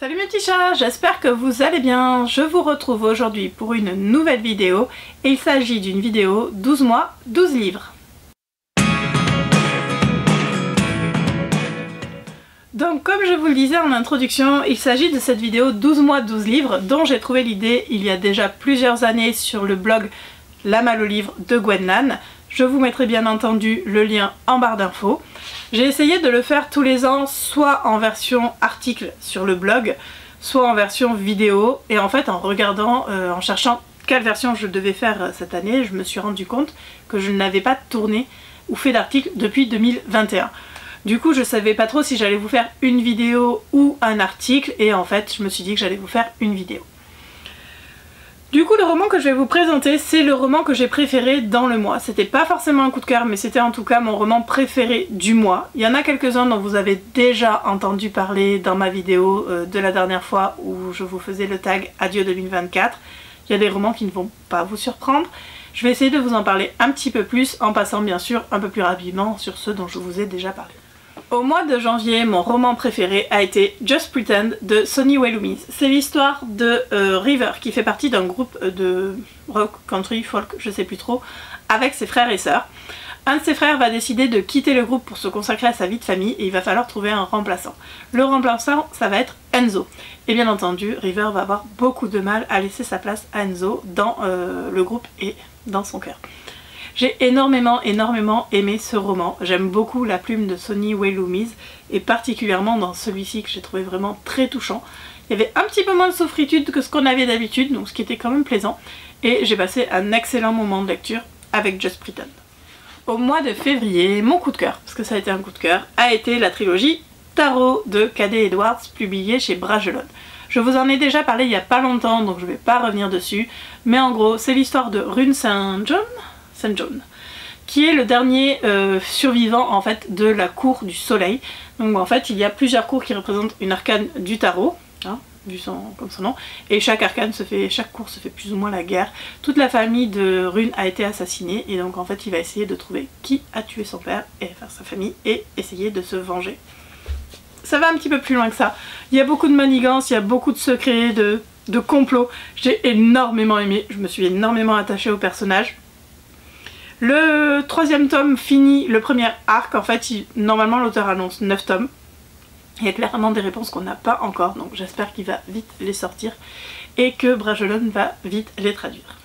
Salut mes petits chats, j'espère que vous allez bien. Je vous retrouve aujourd'hui pour une nouvelle vidéo et il s'agit d'une vidéo 12 mois, 12 livres. Donc comme je vous le disais en introduction, il s'agit de cette vidéo 12 mois, 12 livres dont j'ai trouvé l'idée il y a déjà plusieurs années sur le blog La Malle au livre de Gwenlan. Je vous mettrai bien entendu le lien en barre d'infos. J'ai essayé de le faire tous les ans, soit en version article sur le blog, soit en version vidéo. Et en fait, en regardant, en cherchant quelle version je devais faire cette année, je me suis rendu compte que je n'avais pas tourné ou fait d'article depuis 2021. Du coup, je savais pas trop si j'allais vous faire une vidéo ou un article, et en fait, je me suis dit que j'allais vous faire une vidéo. Du coup, le roman que je vais vous présenter, c'est le roman que j'ai préféré dans le mois. C'était pas forcément un coup de cœur, mais c'était en tout cas mon roman préféré du mois. Il y en a quelques-uns dont vous avez déjà entendu parler dans ma vidéo de la dernière fois où je vous faisais le tag Adieu 2024. Il y a des romans qui ne vont pas vous surprendre. Je vais essayer de vous en parler un petit peu plus, en passant bien sûr un peu plus rapidement sur ceux dont je vous ai déjà parlé. Au mois de janvier, mon roman préféré a été Just Pretend de Sony Wellumise. C'est l'histoire de River qui fait partie d'un groupe de rock, country, folk, je sais plus trop, avec ses frères et sœurs. Un de ses frères va décider de quitter le groupe pour se consacrer à sa vie de famille et il va falloir trouver un remplaçant. Le remplaçant, ça va être Enzo. Et bien entendu, River va avoir beaucoup de mal à laisser sa place à Enzo dans le groupe et dans son cœur. J'ai énormément aimé ce roman. J'aime beaucoup la plume de Sony Wellumise et particulièrement dans celui-ci que j'ai trouvé vraiment très touchant. Il y avait un petit peu moins de souffritude que ce qu'on avait d'habitude, donc ce qui était quand même plaisant. Et j'ai passé un excellent moment de lecture avec Just Pretend. Au mois de février, mon coup de cœur, parce que ça a été un coup de cœur, a été la trilogie Tarot de Cadet Edwards, publiée chez Bragelonne. Je vous en ai déjà parlé il y a pas longtemps, donc je vais pas revenir dessus. Mais en gros, c'est l'histoire de Rune St. John, qui est le dernier survivant en fait de la cour du soleil. Donc en fait il y a plusieurs cours qui représentent une arcane du tarot, hein, comme son nom, et chaque cour se fait plus ou moins la guerre. Toute la famille de Rune a été assassinée et donc en fait il va essayer de trouver qui a tué son père et enfin sa famille et essayer de se venger. Ça va un petit peu plus loin que ça. Il y a beaucoup de manigances, il y a beaucoup de secrets, de complots. J'ai énormément aimé, je me suis énormément attachée au personnage. Le troisième tome finit le premier arc, en fait normalement l'auteur annonce 9 tomes. Il y a clairement des réponses qu'on n'a pas encore, donc j'espère qu'il va vite les sortir et que Bragelonne va vite les traduire.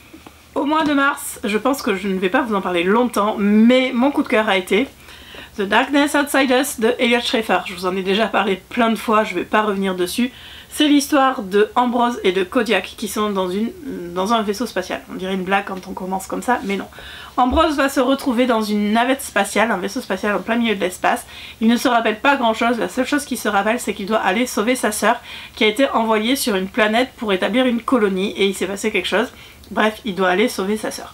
Au mois de mars, je pense que je ne vais pas vous en parler longtemps, mais mon coup de cœur a été The Darkness Outside Us de Elliot Schraeffer. Je vous en ai déjà parlé plein de fois, je ne vais pas revenir dessus. C'est l'histoire de Ambrose et de Kodiak qui sont dans un vaisseau spatial. On dirait une blague quand on commence comme ça, mais non. Ambrose va se retrouver dans une navette spatiale, un vaisseau spatial en plein milieu de l'espace. Il ne se rappelle pas grand chose, la seule chose qu'il se rappelle c'est qu'il doit aller sauver sa sœur qui a été envoyée sur une planète pour établir une colonie et il s'est passé quelque chose. Bref, il doit aller sauver sa sœur.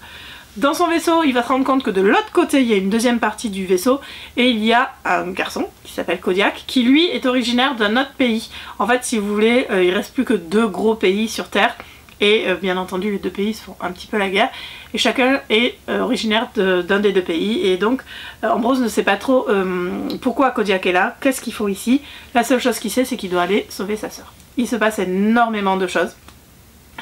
Dans son vaisseau, il va se rendre compte que de l'autre côté, il y a une deuxième partie du vaisseau et il y a un garçon qui s'appelle Kodiak qui lui est originaire d'un autre pays. En fait, si vous voulez, il reste plus que 2 gros pays sur Terre et bien entendu les 2 pays se font un petit peu la guerre et chacun est originaire d'un des 2 pays et donc Ambrose ne sait pas trop pourquoi Kodiak est là, qu'est-ce qu'il faut ici. La seule chose qu'il sait c'est qu'il doit aller sauver sa sœur. Il se passe énormément de choses.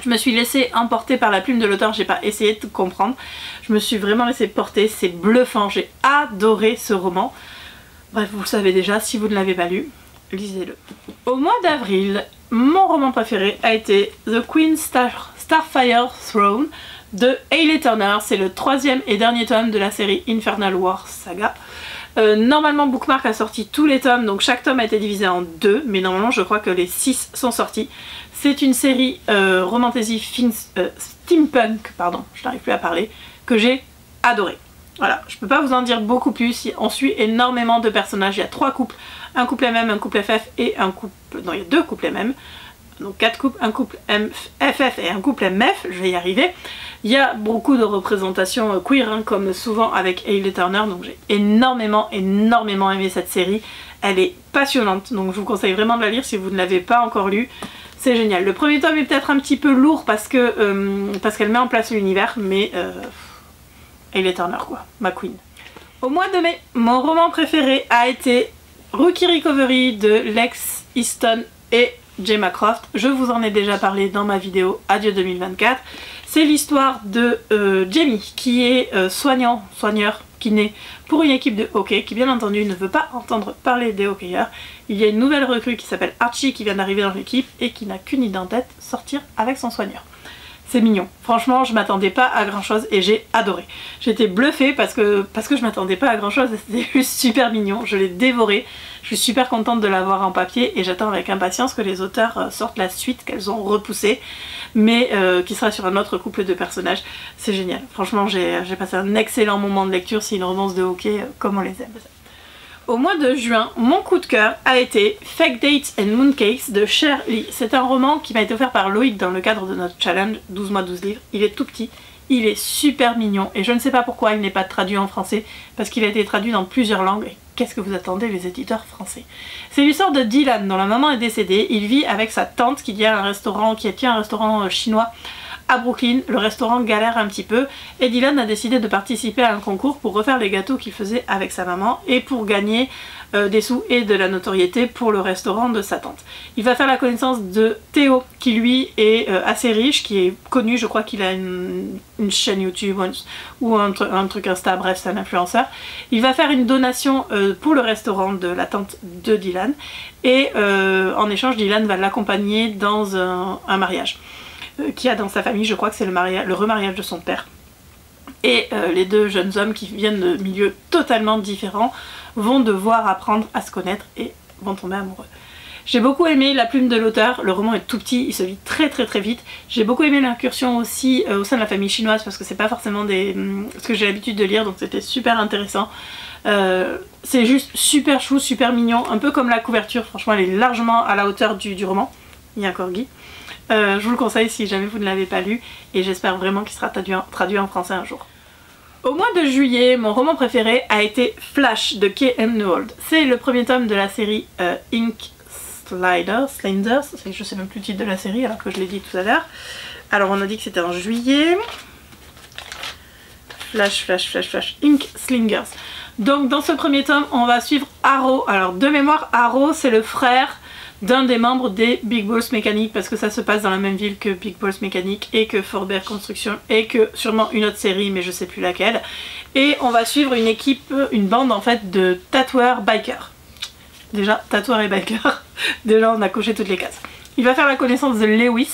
Je me suis laissée emporter par la plume de l'auteur, j'ai pas essayé de tout comprendre. Je me suis vraiment laissée porter, c'est bluffant, j'ai adoré ce roman. Bref, vous le savez déjà, si vous ne l'avez pas lu, lisez-le. Au mois d'avril, mon roman préféré a été The Queen's Starfire Throne de Hayley Turner. C'est le 3e et dernier tome de la série Infernal War Saga. Normalement Bookmark a sorti tous les tomes, donc chaque tome a été divisé en 2, mais normalement je crois que les 6 sont sortis. C'est une série romantasy steampunk, pardon, je n'arrive plus à parler, que j'ai adoré. Voilà, je peux pas vous en dire beaucoup plus, on suit énormément de personnages, il y a 3 couples, un couple MM, un couple FF et un couple... non, il y a 2 couples MM, donc 4 couples, un couple FF et un couple MF, je vais y arriver. Il y a beaucoup de représentations queer, hein, comme souvent avec Hayley Turner, donc j'ai énormément aimé cette série. Elle est passionnante, donc je vous conseille vraiment de la lire si vous ne l'avez pas encore lue. C'est génial. Le premier tome est peut-être un petit peu lourd parce qu'elle met en place l'univers, mais Hayley Turner quoi, ma queen. Au mois de mai, mon roman préféré a été Rookie Recovery de Lex Easton et Gemma Croft. Je vous en ai déjà parlé dans ma vidéo Adieu 2024. C'est l'histoire de Jamie qui est soigneur, kiné pour une équipe de hockey qui bien entendu ne veut pas entendre parler des hockeyeurs. Il y a une nouvelle recrue qui s'appelle Archie qui vient d'arriver dans l'équipe et qui n'a qu'une idée en tête, sortir avec son soigneur. C'est mignon. Franchement, je m'attendais pas à grand chose et j'ai adoré. J'étais bluffée parce que je m'attendais pas à grand chose et c'était juste super mignon. Je l'ai dévoré. Je suis super contente de l'avoir en papier et j'attends avec impatience que les auteurs sortent la suite qu'elles ont repoussée, mais qui sera sur un autre couple de personnages. C'est génial. Franchement, j'ai passé un excellent moment de lecture. C'est une romance de hockey comme on les aime. Au mois de juin, mon coup de cœur a été Fake Dates and Mooncakes de Cher Lee. C'est un roman qui m'a été offert par Loïc dans le cadre de notre challenge 12 mois 12 livres. Il est tout petit, il est super mignon et je ne sais pas pourquoi il n'est pas traduit en français parce qu'il a été traduit dans plusieurs langues. Et qu'est-ce que vous attendez les éditeurs français? C'est l'histoire de Dylan dont la maman est décédée. Il vit avec sa tante qui tient un restaurant chinois à Brooklyn. Le restaurant galère un petit peu et Dylan a décidé de participer à un concours pour refaire les gâteaux qu'il faisait avec sa maman et pour gagner des sous et de la notoriété pour le restaurant de sa tante. Il va faire la connaissance de Théo qui lui est assez riche, qui est connu, je crois qu'il a une chaîne YouTube ou un truc Insta, bref c'est un influenceur. Il va faire une donation pour le restaurant de la tante de Dylan et en échange Dylan va l'accompagner dans un mariage qu'il y a dans sa famille, je crois que c'est le remariage de son père. Et les deux jeunes hommes qui viennent de milieux totalement différents vont devoir apprendre à se connaître et vont tomber amoureux. J'ai beaucoup aimé la plume de l'auteur, le roman est tout petit, il se lit très vite. J'ai beaucoup aimé l'incursion aussi au sein de la famille chinoise parce que c'est pas forcément ce que j'ai l'habitude de lire, donc c'était super intéressant. C'est juste super chou, super mignon, un peu comme la couverture, franchement elle est largement à la hauteur du roman. Il y a un corgi. Je vous le conseille si jamais vous ne l'avez pas lu et j'espère vraiment qu'il sera traduit en français un jour. Au mois de juillet, mon roman préféré a été Flash de K.M. Newald. C'est le premier tome de la série Ink Sliders, je sais même plus le titre de la série alors que je l'ai dit tout à l'heure. Alors on a dit que c'était en juillet. Flash, Ink Slingers. Donc dans ce premier tome, on va suivre Arrow. Alors de mémoire, Arrow c'est le frère d'un des membres des Big Balls Mécaniques parce que ça se passe dans la même ville que Big Balls Mécaniques et que Forbear Construction et que sûrement une autre série mais je sais plus laquelle. Et on va suivre une équipe, une bande en fait de tatoueurs bikers. Déjà, tatoueurs et bikers, déjà on a coché toutes les cases. Il va faire la connaissance de Lewis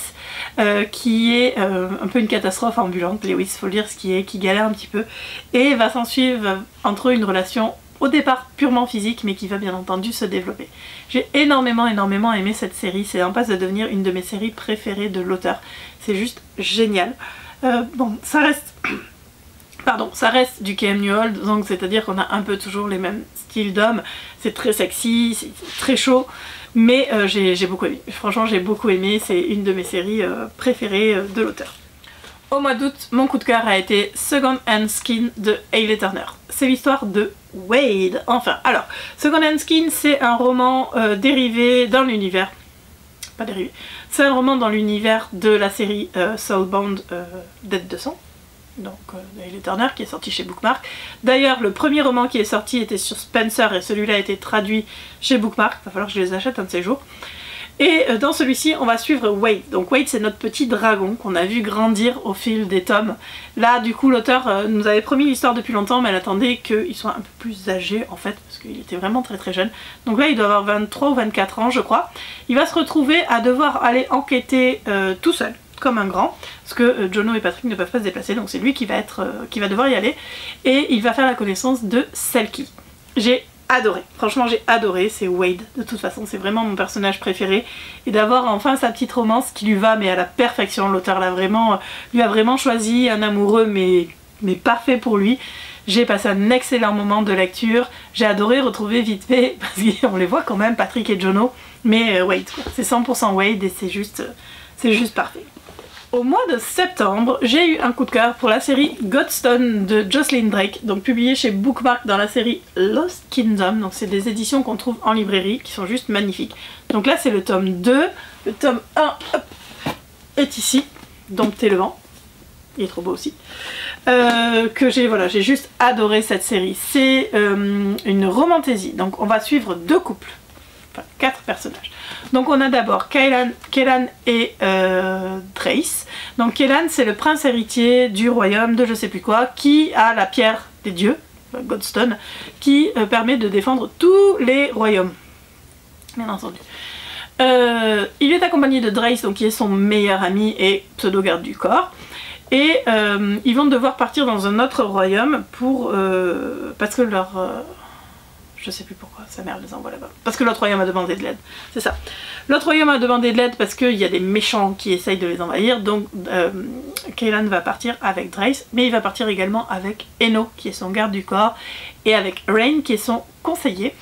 qui est un peu une catastrophe ambulante, Lewis faut le dire ce qui est, qui galère un petit peu et va s'en suivre entre eux une relation au départ purement physique mais qui va bien entendu se développer. J'ai énormément aimé cette série, c'est en passe de devenir une de mes séries préférées de l'auteur. C'est juste génial. Bon, ça reste du K.M. Newald, donc c'est-à-dire qu'on a un peu toujours les mêmes styles d'hommes. C'est très sexy, c'est très chaud, mais j'ai beaucoup aimé. Franchement j'ai beaucoup aimé, c'est une de mes séries préférées de l'auteur. Au mois d'août, mon coup de cœur a été Second Hand Skin de Hayley Turner. C'est l'histoire de Wade, enfin. Alors, Second Hand Skin, c'est un roman dérivé dans l'univers... Pas dérivé. C'est un roman dans l'univers de la série Soulbound Dead de sang. Donc de Hayley Turner qui est sorti chez Bookmark. D'ailleurs le premier roman qui est sorti était sur Spencer et celui-là a été traduit chez Bookmark, il va falloir que je les achète un de ces jours. Et dans celui-ci on va suivre Wade. Donc Wade c'est notre petit dragon qu'on a vu grandir au fil des tomes. Là du coup l'auteur nous avait promis l'histoire depuis longtemps mais elle attendait qu'il soit un peu plus âgé en fait parce qu'il était vraiment très jeune. Donc là il doit avoir 23 ou 24 ans je crois. Il va se retrouver à devoir aller enquêter tout seul comme un grand parce que Jono et Patrick ne peuvent pas se déplacer donc c'est lui qui va devoir y aller et il va faire la connaissance de Selkie. J'ai adoré, franchement j'ai adoré, c'est Wade de toute façon, c'est vraiment mon personnage préféré et d'avoir enfin sa petite romance qui lui va mais à la perfection, l'auteur lui a vraiment choisi un amoureux mais parfait pour lui. J'ai passé un excellent moment de lecture, j'ai adoré retrouver vite fait parce qu'on les voit quand même Patrick et Jono mais Wade, c'est 100% Wade et c'est juste parfait. Au mois de septembre, j'ai eu un coup de cœur pour la série Godstone de Jocelyn Drake, donc publiée chez Bookmark dans la série Lost Kingdom, donc c'est des éditions qu'on trouve en librairie qui sont juste magnifiques. Donc là c'est le tome 2, le tome 1 hop, est ici, dompter le vent, il est trop beau aussi, que j'ai juste adoré cette série. C'est une romantésie, donc on va suivre deux couples, enfin 4 personnages. Donc on a d'abord Kellan et Drace. Donc Kellan c'est le prince héritier du royaume de je sais plus quoi qui a la pierre des dieux, Godstone, qui permet de défendre tous les royaumes. Bien entendu. Il est accompagné de Drace, donc qui est son meilleur ami et pseudo-garde du corps. Et ils vont devoir partir dans un autre royaume pour parce que leur je sais plus pourquoi sa mère les envoie là-bas. Parce que l'autre royaume a demandé de l'aide. C'est ça. L'autre royaume a demandé de l'aide parce qu'il y a des méchants qui essayent de les envahir. Donc Kellan va partir avec Drace, mais il va partir également avec Eno, qui est son garde du corps, et avec Rain, qui est son conseiller.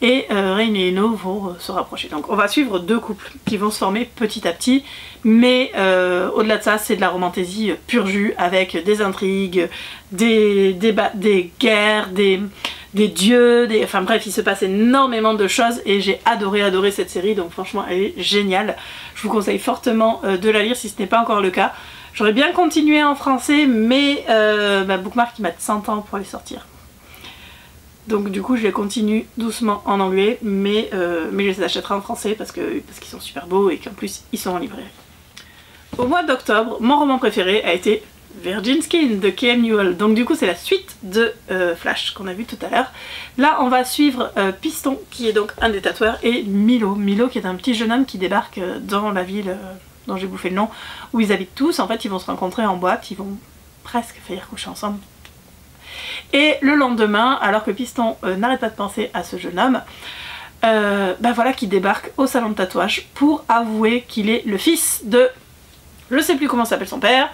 Et Rain et Eno vont se rapprocher. Donc on va suivre deux couples qui vont se former petit à petit. Mais au-delà de ça, c'est de la romantaisie pur jus, avec des intrigues, des guerres, des dieux, enfin bref, il se passe énormément de choses et j'ai adoré cette série, donc franchement elle est géniale. Je vous conseille fortement de la lire si ce n'est pas encore le cas. J'aurais bien continué en français, mais Bookmark il m'a 100 ans pour les sortir. Donc du coup je les continue doucement en anglais, mais je les achèterai en français parce qu'ils sont super beaux et qu'en plus ils sont en librairie. Au mois d'octobre, mon roman préféré a été Virgin Skin de K.M. Newell. Donc du coup c'est la suite de Flash qu'on a vu tout à l'heure. Là on va suivre Piston qui est donc un des tatoueurs et Milo qui est un petit jeune homme qui débarque dans la ville dont j'ai bouffé le nom, où ils habitent tous. En fait ils vont se rencontrer en boîte, ils vont presque faillir coucher ensemble. Et le lendemain, alors que Piston n'arrête pas de penser à ce jeune homme, voilà qu'il débarque au salon de tatouage pour avouer qu'il est le fils de... Je sais plus comment s'appelle son père,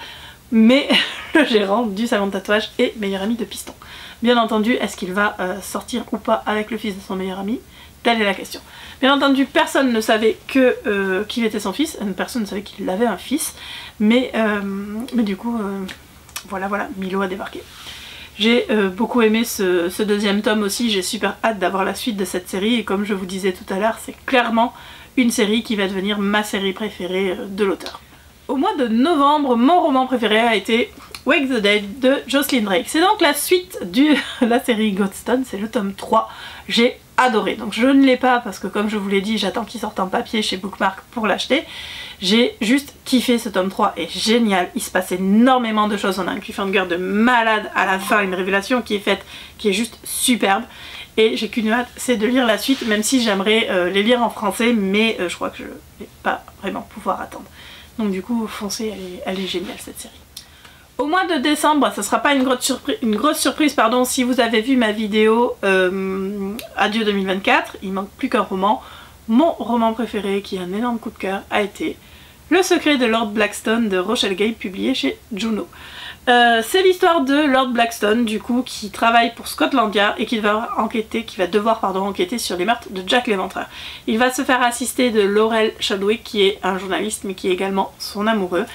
mais le gérant du salon de tatouage est meilleur ami de Piston. Bien entendu, est-ce qu'il va sortir ou pas avec le fils de son meilleur ami? Telle est la question. Bien entendu, personne ne savait qu'il était son fils, personne ne savait qu'il avait un fils, mais du coup, voilà, Milo a débarqué. J'ai beaucoup aimé ce deuxième tome aussi, j'ai super hâte d'avoir la suite de cette série, et comme je vous disais tout à l'heure, c'est clairement une série qui va devenir ma série préférée de l'auteur. Au mois de novembre, mon roman préféré a été Wake the Dead de Jocelyn Drake. C'est donc la suite de la série Godstone, c'est le tome 3. J'ai adoré. Donc je ne l'ai pas parce que comme je vous l'ai dit, j'attends qu'il sorte en papier chez Bookmark pour l'acheter. J'ai juste kiffé, ce tome 3 est génial. Il se passe énormément de choses. On a un cliffhanger de malade à la fin, une révélation qui est faite, qui est juste superbe. Et j'ai qu'une hâte, c'est de lire la suite, même si j'aimerais les lire en français, mais je crois que je ne vais pas vraiment pouvoir attendre. Donc du coup, foncez, elle est géniale cette série. Au mois de décembre, ça sera pas une grosse surprise pardon, si vous avez vu ma vidéo Adieu 2024, il manque plus qu'un roman. Mon roman préféré, qui est un énorme coup de cœur, a été Le secret de Lord Blackstone de Rochelle Gay, publié chez Juno. C'est l'histoire de Lord Blackstone, du coup, qui travaille pour Scotland Yard et qui va devoir enquêter sur les meurtres de Jack l'Éventreur. Il va se faire assister de Laurel Chadwick, qui est un journaliste, mais qui est également son amoureux.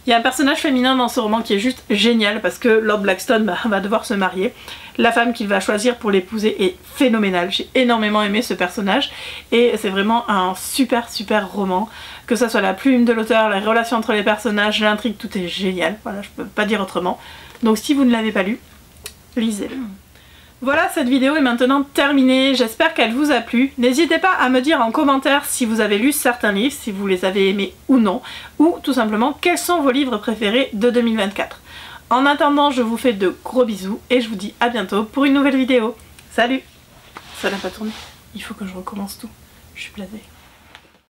Il y a un personnage féminin dans ce roman qui est juste génial, parce que Lord Blackstone va devoir se marier. La femme qu'il va choisir pour l'épouser est phénoménale. J'ai énormément aimé ce personnage, et c'est vraiment un super roman. Que ça soit la plume de l'auteur, la relation entre les personnages, l'intrigue, tout est génial. Voilà, je peux pas dire autrement. Donc si vous ne l'avez pas lu, lisez-le. Voilà, cette vidéo est maintenant terminée. J'espère qu'elle vous a plu. N'hésitez pas à me dire en commentaire si vous avez lu certains livres, si vous les avez aimés ou non, ou tout simplement quels sont vos livres préférés de 2024. En attendant, je vous fais de gros bisous et je vous dis à bientôt pour une nouvelle vidéo. Salut! Ça n'a pas tourné. Il faut que je recommence tout. Je suis blasée.